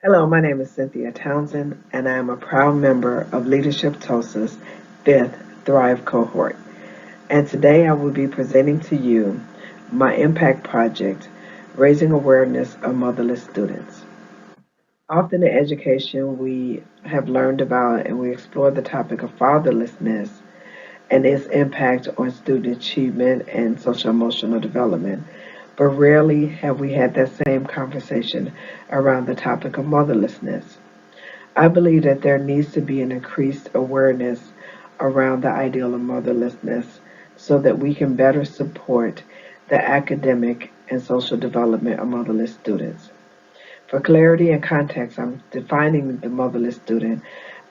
Hello, my name is Cynthia Townsend, and I am a proud member of Leadership Tulsa's 5th Thrive cohort. And today I will be presenting to you my impact project, Raising Awareness of Motherless Students. Often in education, we have learned about and we explore the topic of fatherlessness and its impact on student achievement and social emotional development. But rarely have we had that same conversation around the topic of motherlessness. I believe that there needs to be an increased awareness around the ideal of motherlessness so that we can better support the academic and social development of motherless students. For clarity and context, I'm defining the motherless student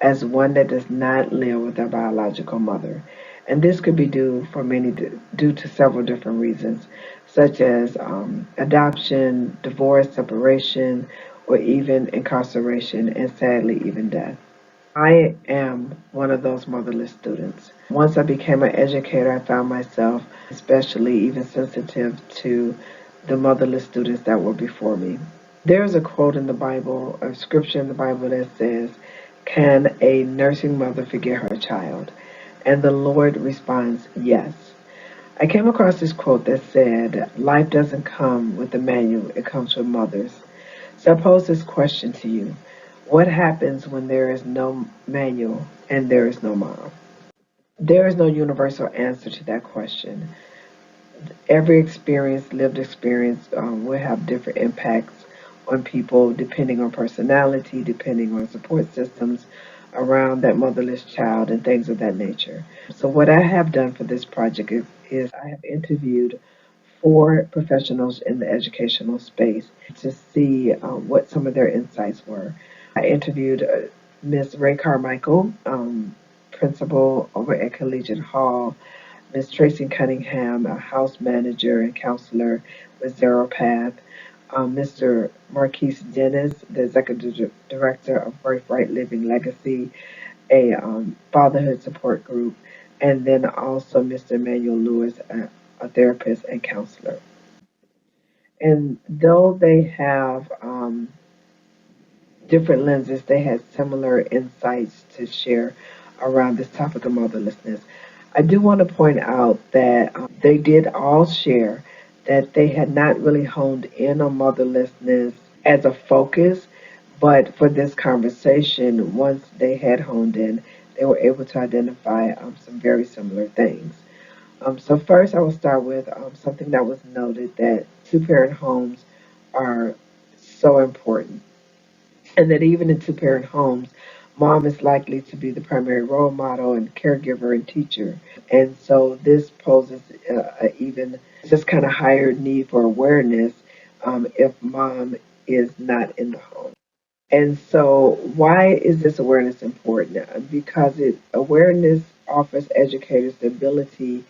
as one that does not live with their biological mother. And this could be due to several different reasons, such as adoption, divorce, separation, or even incarceration, and sadly, even death. I am one of those motherless students. Once I became an educator, I found myself especially even sensitive to the motherless students that were before me. There's a quote in the Bible, a scripture in the Bible that says, "Can a nursing mother forget her child?" And the Lord responds, "Yes." I came across this quote that said, "Life doesn't come with a manual, it comes with mothers." So I pose this question to you. What happens when there is no manual and there is no mom? There is no universal answer to that question. Every experience, lived experience, will have different impacts on people depending on personality, depending on support systems around that motherless child, and things of that nature. So, what I have done for this project is I have interviewed four professionals in the educational space to see what some of their insights were. I interviewed Ms. Ray Carmichael, principal over at Collegiate Hall, Ms. Tracy Cunningham, a house manager and counselor with Zero Path, Mr. Marquise Dennis, the executive director of Birthright Living Legacy, a fatherhood support group, and then also Mr. Emmanuel Lewis, a therapist and counselor. And though they have different lenses, they had similar insights to share around this topic of motherlessness. I do want to point out that they did all share that they had not really honed in on motherlessness as a focus, but for this conversation, once they had honed in, they were able to identify some very similar things. So first, I will start with something that was noted that two-parent homes are so important, and that even in two-parent homes, mom is likely to be the primary role model and caregiver and teacher. And so this poses a even just kind of higher need for awareness if mom is not in the home. And so why is this awareness important? Because awareness offers educators the ability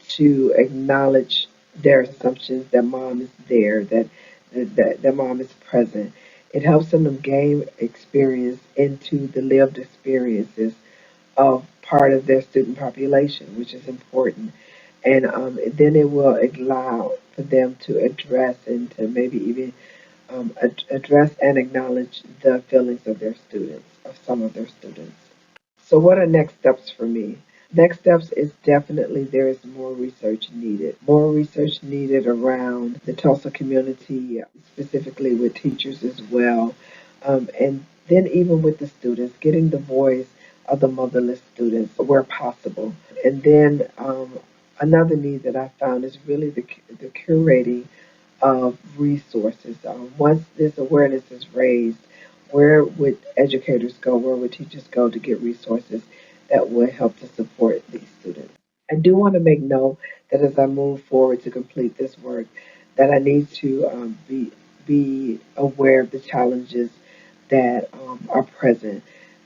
to acknowledge their assumptions that mom is there, that mom is present. It helps them to gain experience into the lived experiences of part of their student population, which is important. And then it will allow for them to address and to maybe even address and acknowledge the feelings of their students, of some of their students. So, what are next steps for me? Next steps is definitely there is more research needed. More research needed around the Tulsa community, specifically with teachers as well. And then, even with the students, getting the voice of the motherless students where possible. And then, another need that I found is really the curating of resources. Once this awareness is raised, where would educators go? Where would teachers go to get resources that would help to support these students? I do want to make note that as I move forward to complete this work, that I need to be aware of the challenges that are present.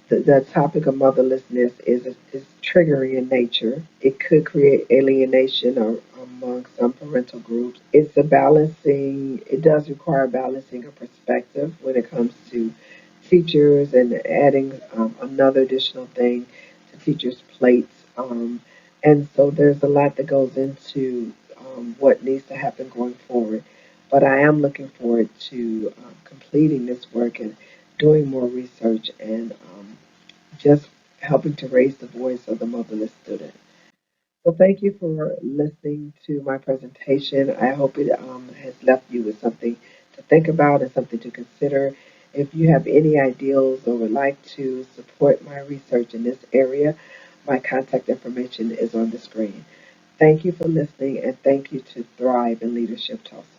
The topic of motherlessness is triggering in nature. It could create alienation among some parental groups. It's a balancing, it does require balancing a perspective when it comes to teachers and adding another additional thing to teachers' plates. And so there's a lot that goes into what needs to happen going forward. But I am looking forward to completing this work and doing more research and just helping to raise the voice of the motherless student. So thank you for listening to my presentation. I hope it has left you with something to think about and something to consider. If you have any ideals or would like to support my research in this area, my contact information is on the screen. Thank you for listening and thank you to Thrive in Leadership Tulsa.